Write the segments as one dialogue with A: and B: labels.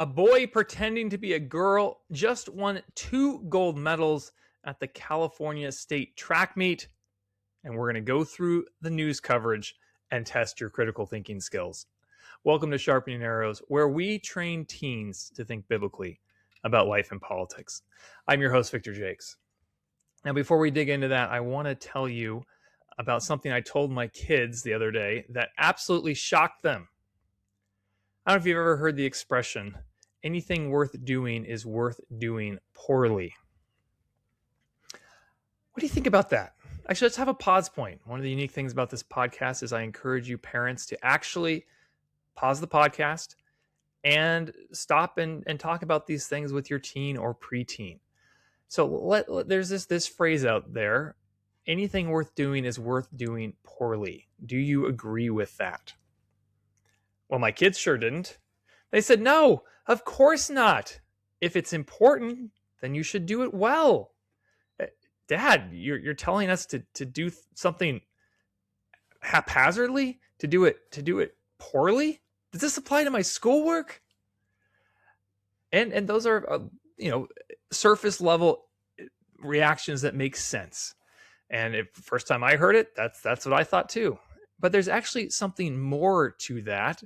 A: A boy pretending to be a girl just won 2 gold medals at the California State track meet. And we're going to go through the news coverage and test your critical thinking skills. Welcome to Sharpening Arrows, where we train teens to think biblically about life and politics. I'm your host, Victor Jakes. Now, before we dig into that, I want to tell you about something I told my kids the other day that absolutely shocked them. I don't know if you've ever heard the expression, anything worth doing is worth doing poorly. What do you think about that? Actually, let's have a pause point. One of the unique things about this podcast is I encourage you parents to actually pause the podcast and stop and talk about these things with your teen or preteen. So there's this phrase out there, anything worth doing is worth doing poorly. Do you agree with that? Well, my kids sure didn't. They said, no, of course not. If it's important, then you should do it well. Dad, you're telling us to do something haphazardly, to do it poorly? Does this apply to my schoolwork? And those are surface level reactions that make sense. And if first time I heard it, that's what I thought too. But there's actually something more to that.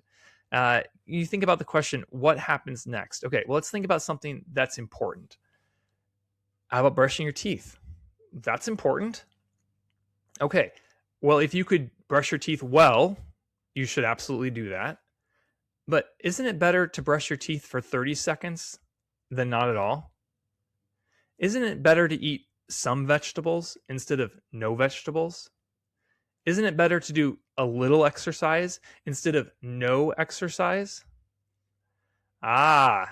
A: You think about the question, what happens next? Okay, well, let's think about something that's important. How about brushing your teeth? That's important. Okay, well, if you could brush your teeth well, you should absolutely do that. But isn't it better to brush your teeth for 30 seconds than not at all? Isn't it better to eat some vegetables instead of no vegetables? Isn't it better to do a little exercise instead of no exercise? Now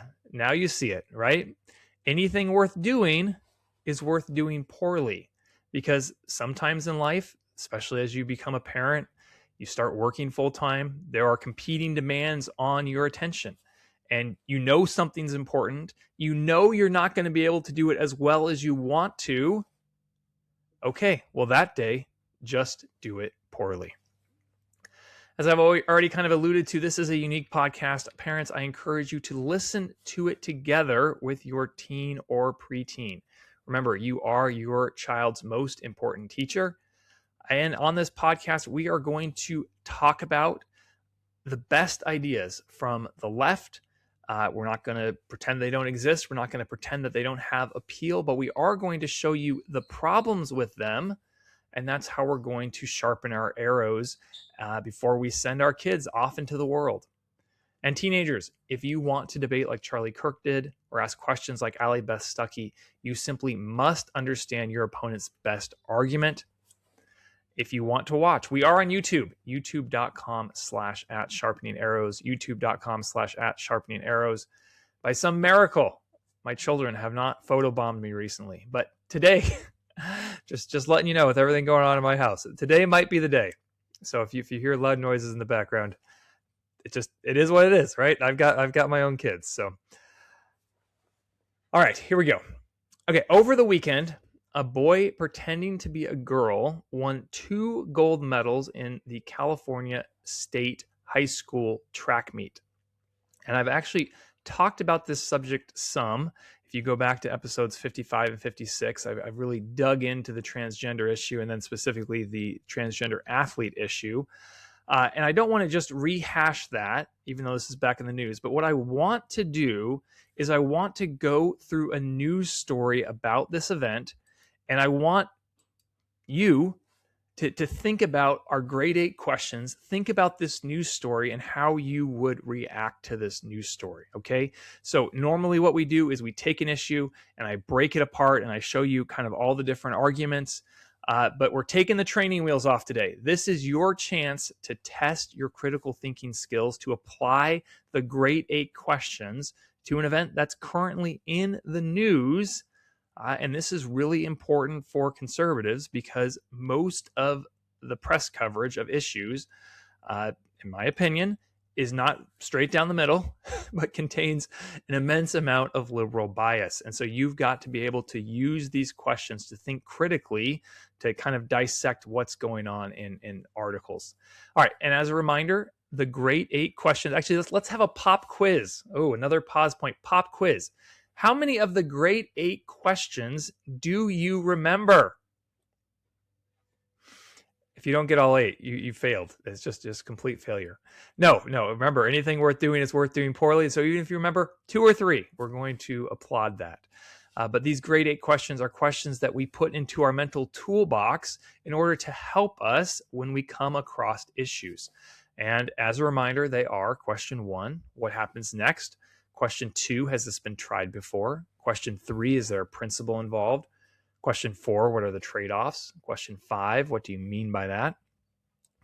A: you see it, right? Anything worth doing is worth doing poorly, because sometimes in life, especially as you become a parent, you start working full time, there are competing demands on your attention. And you know something's important. You know you're not going to be able to do it as well as you want to. Okay, well, that day, just do it poorly. As I've already kind of alluded to, this is a unique podcast. Parents, I encourage you to listen to it together with your teen or preteen. Remember, you are your child's most important teacher. And on this podcast, we are going to talk about the best ideas from the left. We're not going to pretend they don't exist. We're not going to pretend that they don't have appeal, but we are going to show you the problems with them. And that's how we're going to sharpen our arrows before we send our kids off into the world. And teenagers, if you want to debate like Charlie Kirk did or ask questions like Allie Beth Stuckey, you simply must understand your opponent's best argument. If you want to watch, we are on YouTube, youtube.com/@sharpening-arrows, youtube.com/@sharpening-arrows. By some miracle, my children have not photobombed me recently, but today, just letting you know, with everything going on in my house, today might be the day. So if you hear loud noises in the background, it is what it is, right? I've got my own kids. So, all right, here we go. Okay, over the weekend, a boy pretending to be a girl won 2 gold medals in the California State High School track meet. And I've actually talked about this subject some. If you go back to episodes 55 and 56, I've really dug into the transgender issue, and then specifically the transgender athlete issue. And I don't want to just rehash that, even though this is back in the news. But what I want to do is I want to go through a news story about this event. And I want you to think about our grade 8 questions. Think about this news story and how you would react to this news story, okay? So normally what we do is we take an issue and I break it apart and I show you kind of all the different arguments. But we're taking the training wheels off today. This is your chance to test your critical thinking skills, to apply the grade 8 questions to an event that's currently in the news. And this is really important for conservatives because most of the press coverage of issues, in my opinion, is not straight down the middle, but contains an immense amount of liberal bias. And so you've got to be able to use these questions to think critically, to kind of dissect what's going on in articles. All right. And as a reminder, the great 8 questions? Actually, let's have a pop quiz. Oh, another pause point. Pop quiz. How many of the great 8 questions do you remember? If you don't get all 8, you failed. It's just complete failure. No. Remember, anything worth doing is worth doing poorly. So even if you remember 2 or 3, we're going to applaud that. But these grade 8 questions are questions that we put into our mental toolbox in order to help us when we come across issues. And as a reminder, they are: question 1, what happens next? Question 2, has this been tried before? Question 3, is there a principle involved? Question 4, what are the trade-offs? Question 5, what do you mean by that?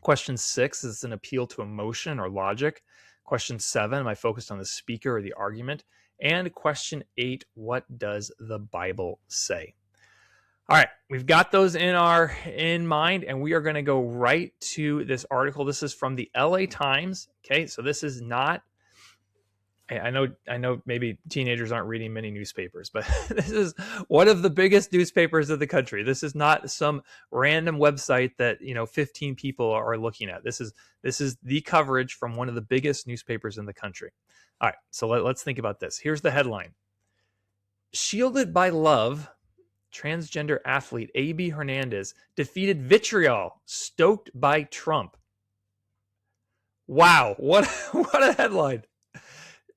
A: Question 6, is this an appeal to emotion or logic? Question 7, am I focused on the speaker or the argument? And question 8, what does the Bible say? All right, we've got those in mind, and we are going to go right to this article. This is from the LA Times. Okay, so this is not, I know maybe teenagers aren't reading many newspapers, but this is one of the biggest newspapers of the country. This is not some random website that 15 people are looking at. This is the coverage from one of the biggest newspapers in the country. All right, so let's think about this. Here's the headline: Shielded by love, transgender athlete AB Hernandez defeated vitriol stoked by Trump. Wow, what a headline.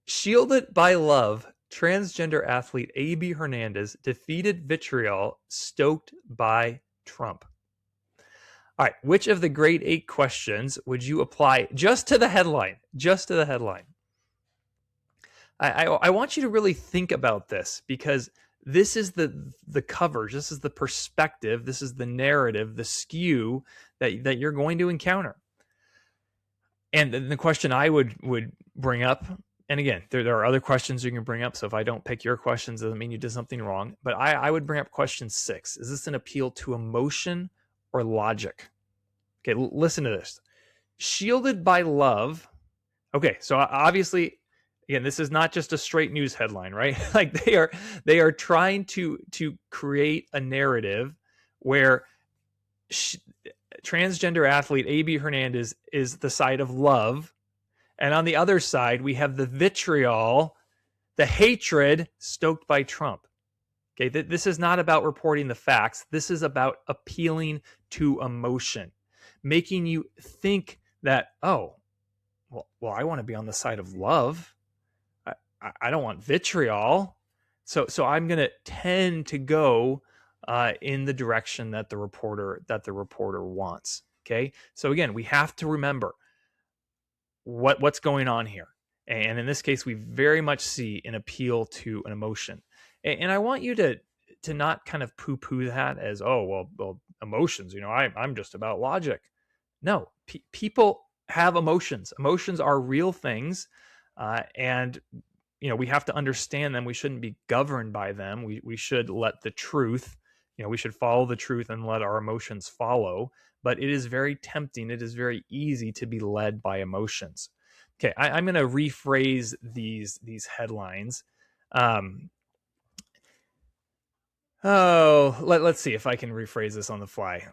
A: Shielded by love, transgender athlete AB Hernandez defeated vitriol stoked by Trump. All right, which of the grade 8 questions would you apply just to the headline? Just to the headline. I want you to really think about this, because this is the coverage, this is the perspective, this is the narrative, the skew that you're going to encounter. And the question I would bring up, and again, there are other questions you can bring up, so if I don't pick your questions, it doesn't mean you did something wrong, but I would bring up question 6. Is this an appeal to emotion or logic? Okay, listen to this. Shielded by love. Okay, so obviously, again, this is not just a straight news headline, right? Like they are trying to create a narrative where transgender athlete AB Hernandez is the side of love, and on the other side we have the vitriol, the hatred stoked by Trump. Okay, this is not about reporting the facts. This is about appealing to emotion, making you think that, oh, well, I want to be on the side of love. I don't want vitriol. So I'm going to tend to go in the direction that the reporter wants. Okay. So again, we have to remember what's going on here. And in this case, we very much see an appeal to an emotion. And I want you to not kind of poo-poo that as, oh, well, emotions, I'm just about logic. No, people have emotions. Emotions are real things. And we have to understand them. We shouldn't be governed by them. We should let the truth, we should follow the truth and let our emotions follow. But it is very tempting. It is very easy to be led by emotions. Okay, I'm going to rephrase these headlines. Let's see if I can rephrase this on the fly.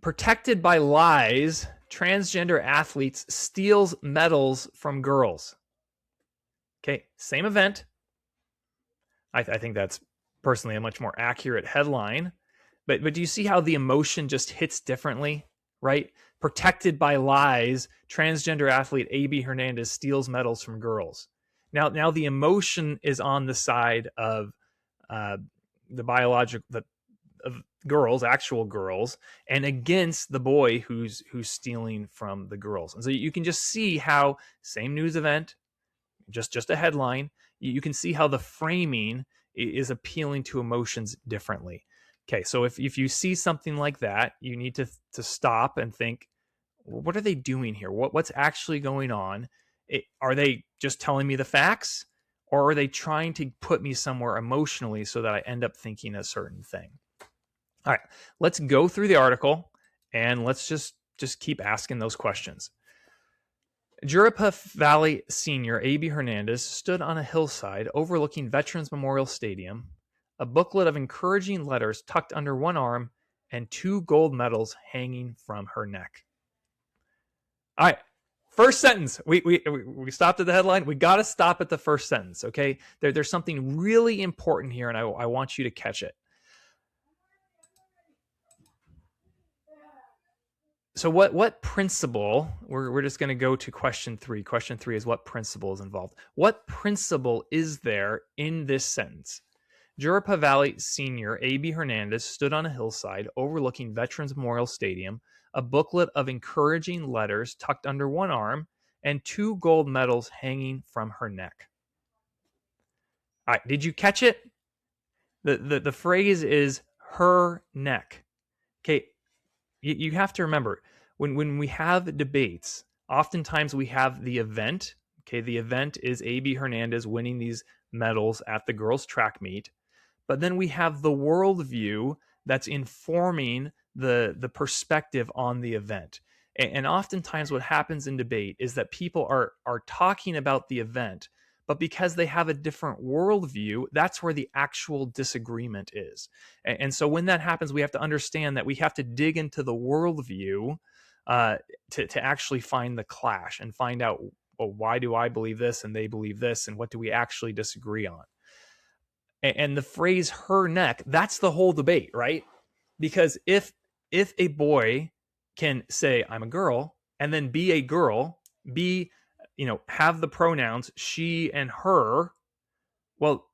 A: Protected by lies, transgender athletes steals medals from girls. Okay, same event. I think that's personally a much more accurate headline. But do you see how the emotion just hits differently, right? Protected by lies, transgender athlete AB Hernandez steals medals from girls. Now the emotion is on the side of of girls, actual girls, and against the boy who's stealing from the girls. And so you can just see how same news event, just a headline, you can see how the framing is appealing to emotions differently. Okay, so if you see something like that, you need to stop and think, what are they doing here? What's actually going on? Are they just telling me the facts, or are they trying to put me somewhere emotionally so that I end up thinking a certain thing? All right, let's go through the article and let's just keep asking those questions. Jurapa Valley senior AB Hernandez stood on a hillside overlooking Veterans Memorial Stadium, a booklet of encouraging letters tucked under one arm and 2 gold medals hanging from her neck. All right. First sentence. We stopped at the headline. We got to stop at the first sentence. Okay. There's something really important here, and I want you to catch it. So what principle, we're just going to go to question 3. Question 3 is what principle is involved. What principle is there in this sentence? Jurapa Valley senior AB Hernandez stood on a hillside overlooking Veterans Memorial Stadium, a booklet of encouraging letters tucked under one arm, and 2 gold medals hanging from her neck. All right, did you catch it? The phrase is her neck. Okay, you have to remember, when we have debates, oftentimes we have the event. Okay, the event is AB Hernandez winning these medals at the girls' track meet. But then we have the worldview that's informing the perspective on the event. And oftentimes what happens in debate is that people are talking about the event, but because they have a different worldview, that's where the actual disagreement is. And so when that happens, we have to understand that we have to dig into the worldview to actually find the clash and find out, well, why do I believe this and they believe this, and what do we actually disagree on? And the phrase her neck, that's the whole debate, right? Because if a boy can say I'm a girl and then be a girl, have the pronouns she and her, well,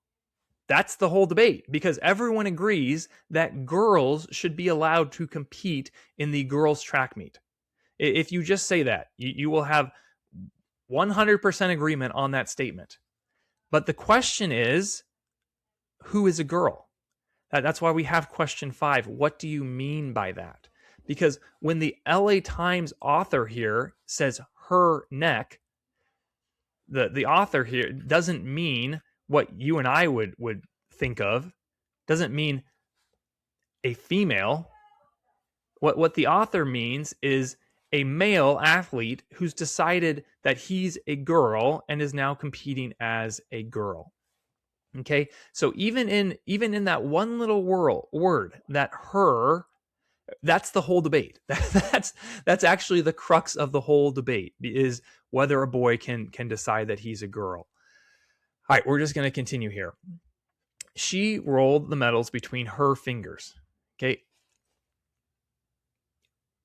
A: that's the whole debate, because everyone agrees that girls should be allowed to compete in the girls' track meet. If you just say that, you will have 100% agreement on that statement. But the question is, who is a girl? That's why we have question 5. What do you mean by that? Because when the LA Times author here says her neck, the author here doesn't mean what you and I would think of, doesn't mean a female. What the author means is a male athlete who's decided that he's a girl and is now competing as a girl. Okay, so even in that one little word, that her, that's the whole debate. That's actually the crux of the whole debate, is whether a boy can decide that he's a girl. All right, we're just going to continue here. She rolled the medals between her fingers. Okay,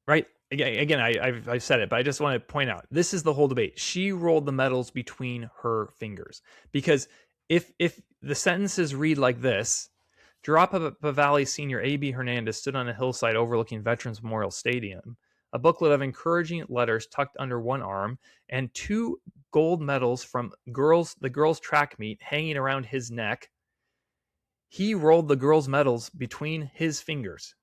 A: right? Again, I've said it, but I just want to point out, this is the whole debate. She rolled the medals between her fingers, because if the sentences read like this: Jurapa Valley senior AB Hernandez stood on a hillside overlooking Veterans Memorial Stadium, a booklet of encouraging letters tucked under one arm, and 2 gold medals from the girls' track meet hanging around his neck. He rolled the girls' medals between his fingers.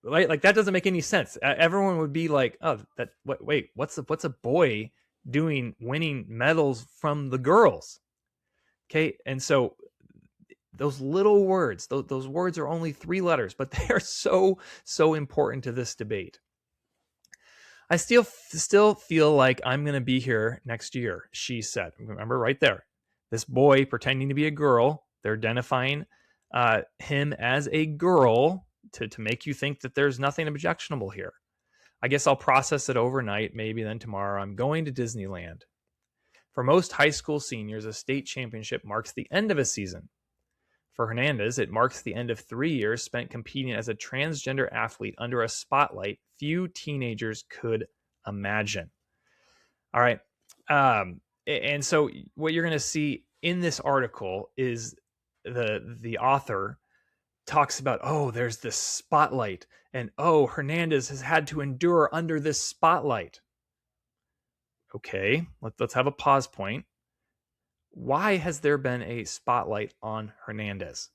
A: Right? Like, that doesn't make any sense. Everyone would be like, "Oh, wait, what's a boy doing winning medals from the girls?" Okay, and so those little words, those words are only 3 letters, but they are so important to this debate. I still feel like I'm going to be here next year, she said. Remember, right there, this boy pretending to be a girl. They're identifying him as a girl to make you think that there's nothing objectionable here. I guess I'll process it overnight. Maybe then tomorrow I'm going to Disneyland. For most high school seniors, a state championship marks the end of a season. For Hernandez, it marks the end of 3 years spent competing as a transgender athlete under a spotlight few teenagers could imagine. All right. And so what you're going to see in this article is the author talks about, oh, there's this spotlight, and oh, Hernandez has had to endure under this spotlight. Okay, let's have a pause point. Why has there been a spotlight on Hernandez?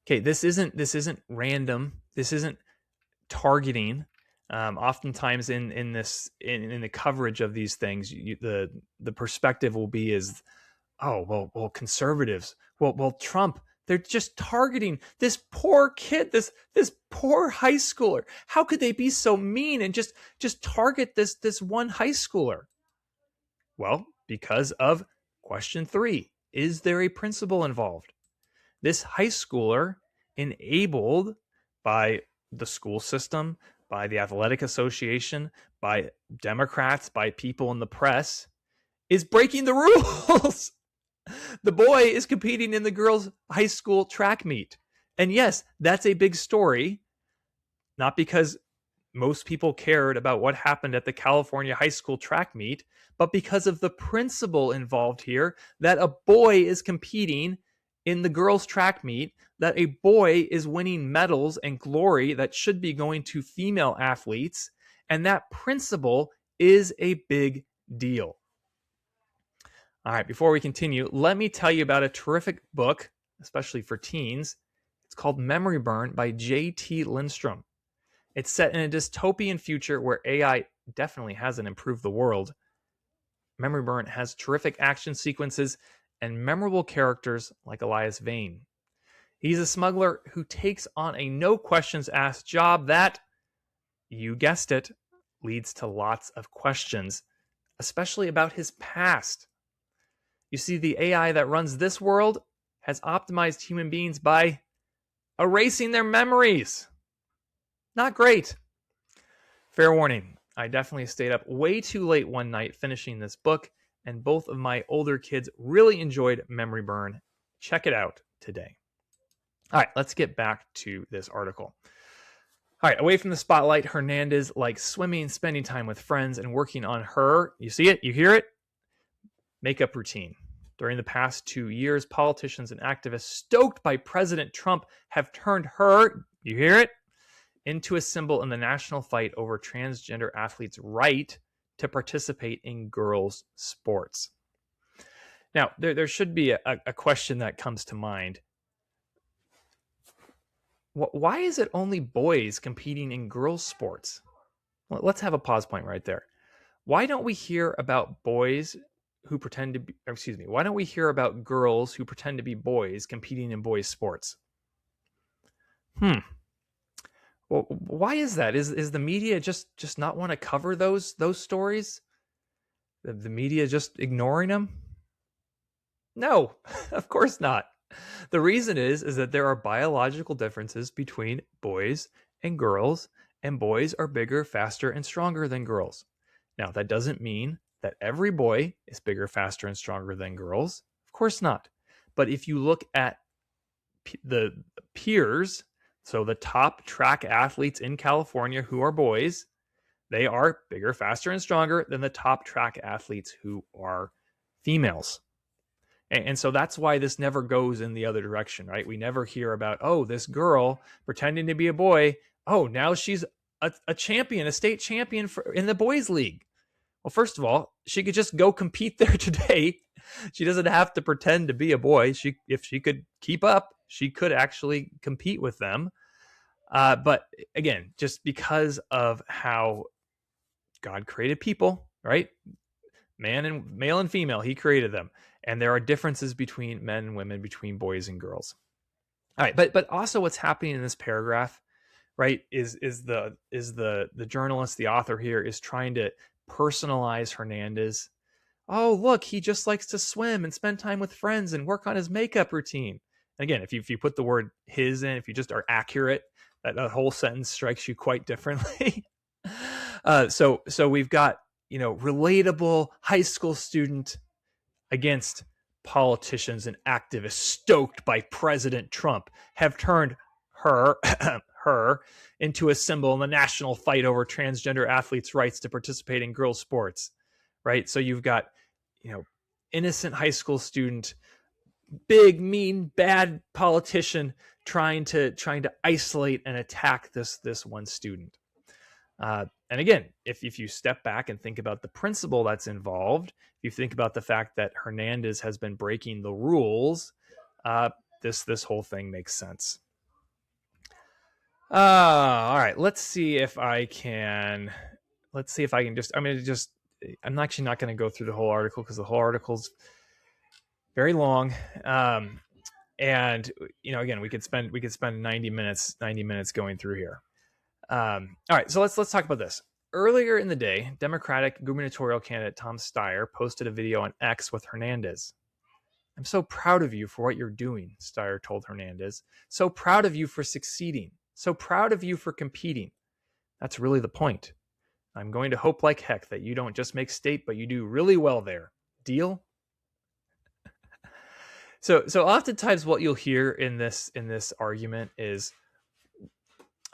A: Okay, this isn't random. This isn't targeting. Oftentimes in the coverage of these things, the perspective will be is, oh, well, conservatives, well, Trump. They're just targeting this poor kid, this poor high schooler. How could they be so mean and just target this one high schooler? Well, because of question 3. Is there a principle involved? This high schooler enabled by the school system, by the athletic association, by Democrats, by people in the press, is breaking the rules. The boy is competing in the girls' high school track meet. And yes, that's a big story, not because most people cared about what happened at the California high school track meet, but because of the principle involved here that a boy is competing in the girls' track meet, that a boy is winning medals and glory that should be going to female athletes, and that principle is a big deal. All right, before we continue, let me tell you about a terrific book, especially for teens. It's called Memory Burn by J.T. Lindstrom. It's set in a dystopian future where AI definitely hasn't improved the world. Memory Burn has terrific action sequences and memorable characters like Elias Vane. He's a smuggler who takes on a no questions asked job that, you guessed it, leads to lots of questions, especially about his past. You see, the AI that runs this world has optimized human beings by erasing their memories. Not great. Fair warning, I definitely stayed up way too late one night finishing this book, and both of my older kids really enjoyed Memory Burn. Check it out today. All right, let's get back to this article. All right, away from the spotlight, Hernandez likes swimming, spending time with friends, and working on her, you see it, you hear it, makeup routine. During the past 2 years, politicians and activists stoked by President Trump have turned her, you hear it, into a symbol in the national fight over transgender athletes' right to participate in girls' sports. Now, there should be a question that comes to mind. Why is it only boys competing in girls' sports? Well, let's have a pause point right there. Why don't we hear about boys who pretend to be, why don't we hear about girls who pretend to be boys competing in boys' sports? Well, why is that? Is the media just not want to cover those stories? The media just ignoring them? No, of course not. The reason is that there are biological differences between boys and boys are bigger, faster, and stronger than girls. Now, that doesn't mean that every boy is bigger, faster, and stronger than girls. Of course not. But if you look at the peers, so the top track athletes in California who are boys, they are bigger, faster, and stronger than the top track athletes who are females. And so that's why this never goes in the other direction, right? We never hear about, oh, this girl pretending to be a boy. Oh, now she's a champion, a state champion in the boys' league. Well, first of all, she could just go compete there today. She doesn't have to pretend to be a boy. If she could keep up, she could actually compete with them. But again, just because of how God created people, right? Male and female, he created them. And there are differences between men and women, between boys and girls. All right, but also what's happening in this paragraph, right, is the journalist, the author here, is trying to personalize Hernandez. Oh, look, he just likes to swim and spend time with friends and work on his makeup routine. And again, if you put the word his in, if you just are accurate, that whole sentence strikes you quite differently. So we've got, relatable high school student against politicians and activists stoked by President Trump have turned her into a symbol in the national fight over transgender athletes' rights to participate in girls' sports, right? So you've got, innocent high school student, big, mean, bad politician trying to isolate and attack this one student. And again, if you step back and think about the principle that's involved, if you think about the fact that Hernandez has been breaking the rules, this whole thing makes sense. All right, let's see if I can just, I'm actually not going to go through the whole article because the whole article's very long. And again, we could spend 90 minutes going through here. All right, so let's talk about this. Earlier in the day, Democratic gubernatorial candidate Tom Steyer posted a video on X with Hernandez. I'm so proud of you for what you're doing, Steyer told Hernandez. So proud of you for succeeding. So proud of you for competing. That's really the point. I'm going to hope like heck that you don't just make state, but you do really well there. Deal? So oftentimes what you'll hear in this argument is,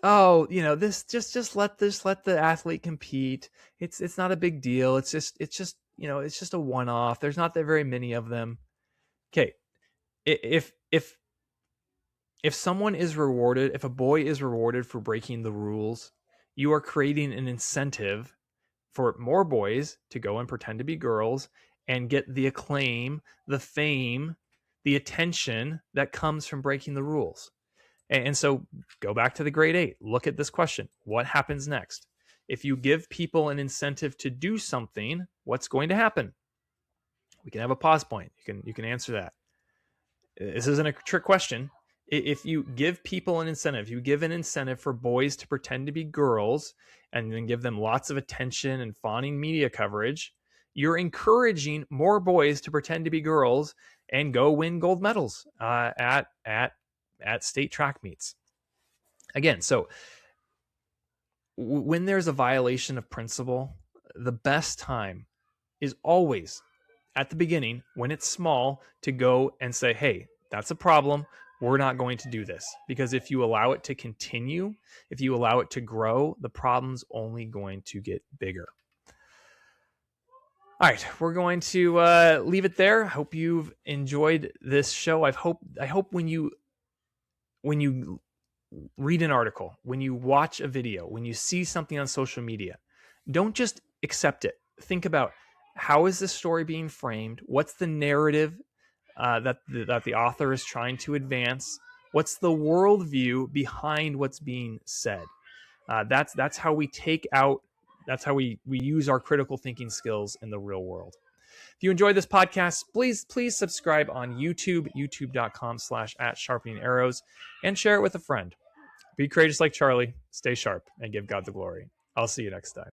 A: oh, this just let the athlete compete. It's not a big deal. It's just it's just a one-off. There's not that very many of them. Okay. If someone is rewarded, if a boy is rewarded for breaking the rules, you are creating an incentive for more boys to go and pretend to be girls and get the acclaim, the fame, the attention that comes from breaking the rules. And so go back to the grade 8. Look at this question. What happens next? If you give people an incentive to do something, what's going to happen? We can have a pause point. You can answer that. This isn't a trick question. If you give people an incentive, you give an incentive for boys to pretend to be girls and then give them lots of attention and fawning media coverage, you're encouraging more boys to pretend to be girls and go win gold medals at state track meets. Again, so when there's a violation of principle, the best time is always at the beginning, when it's small, to go and say, hey, that's a problem. We're not going to do this. Because if you allow it to continue, if you allow it to grow, the problem's only going to get bigger. All right, we're going to leave it there. I hope you've enjoyed this show. I hope when you read an article, when you watch a video, when you see something on social media, don't just accept it. Think about, how is this story being framed? What's the narrative that the author is trying to advance? What's the worldview behind what's being said? That's how we take out. That's how we use our critical thinking skills in the real world. If you enjoyed this podcast, please subscribe on YouTube, youtube.com/@sharpening-arrows, and share it with a friend. Be courageous like Charlie, stay sharp, and give God the glory. I'll see you next time.